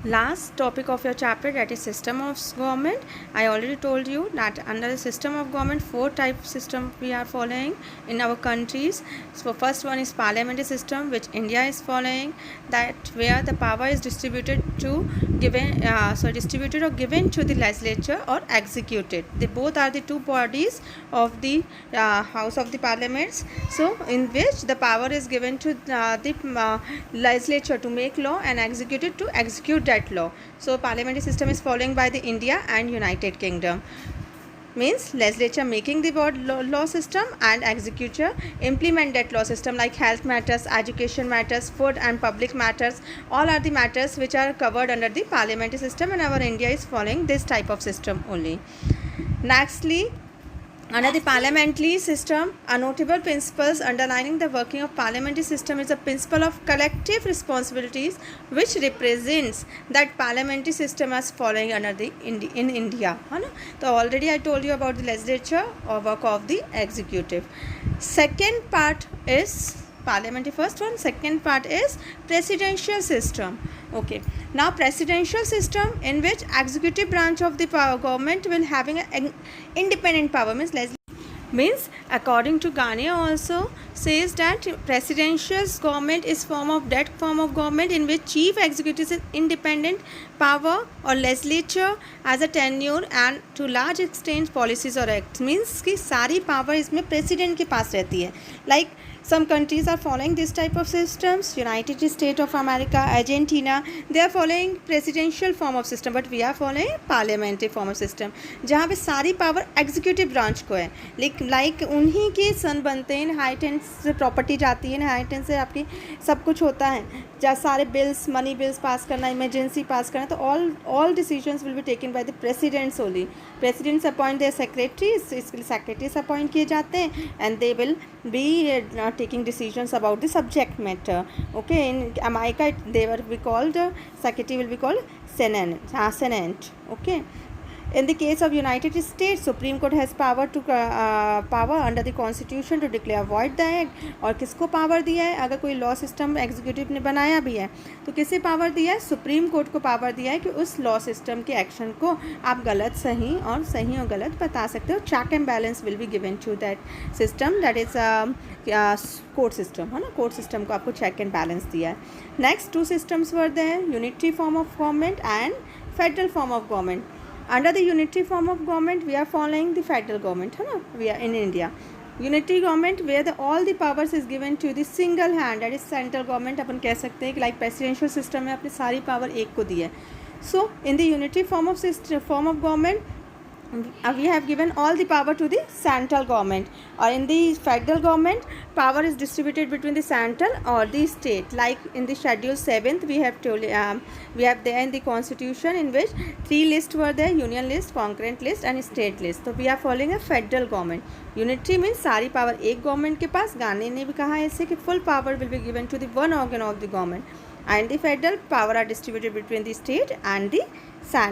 Last topic of your chapter, that is system of government. I already told you that under the system of government, four type system we are following in our countries. So first one is parliamentary system, which India is following, that where the power is distributed to distributed or given to the legislature or executed. They both are the two bodies of the house of the parliaments, so in which the power is given to the legislature to make law and executed to execute that law. So parliamentary system is following by the India and United Kingdom. Means legislature making the law system and executor implement that law system, like health matters, education matters, food and public matters, all are the matters which are covered under the parliamentary system, and our India is following this type of system only. Nextly, under the parliamentary system, a notable principles underlining the working of parliamentary system is the principle of collective responsibilities, which represents that parliamentary system as following under the in India. So already I told you about the legislature or work of the executive. Second part is parliamentary first one. Second part is presidential system. Okay, now presidential system, in which executive branch of the government will having an independent power, means according to Garnier also says that presidential government is form of government in which chief executive is independent power or legislature as a tenure and to large extent policies or acts, means कि सारी power इसमें president के पास रहती है. Like some countries are following this type of systems. United States of America, Argentina, they are following presidential form of system, but we are following parliamentary form of system, जहाँ पे सारी power executive branch को है. Like उन्हीं के सन बनते हैं, inheritance से प्रॉपर्टी जाती है, इनहेरिटेंस से आपकी सब कुछ होता है, जहाँ सारे बिल्स, मनी बिल्स पास करना, इमरजेंसी पास करना, तो all decisions will be taken by the presidents only. Presidents appoint their secretaries, इसके लिए सेक्रेटरीज अपॉइंट किए जाते हैं, and they will be taking decisions about the subject matter. Okay, in America they will be called secretary will be called Senate. Okay, in the case of United States, Supreme Court has power under the Constitution to declare void the act. और किसको power दिया है? अगर कोई law system executive ने बनाया भी है तो किसे पावर दिया है? सुप्रीम कोर्ट को पावर दिया है कि उस लॉ सिस्टम के एक्शन को आप सही और गलत बता सकते हो. Check and balance will be given to that system, that is court system, है ना. कोर्ट सिस्टम को आपको चेक एंड बैलेंस दिया है. Next two systems were there, unitary form of government and federal form of government. Under the unitary form of government, we are following the federal government, है ना. We are in India. Unitary government where all the powers is given to the single hand, that is central government. अपन कह सकते हैं कि like presidential system में अपनी सारी power एक को दी है. So in the unitary form of government, we have given all the power to the central government, or in the federal government power is distributed between the central or the state. Like in the schedule 7th we have told we have there in the constitution, in which 3 lists were there: union list, concurrent list and state list. So we are following a federal government. Unitary means सारी power एक government के पास. गांधी ने भी कहा है इससे कि full power will be given to the one organ of the government, and the federal power are distributed between the state and the central.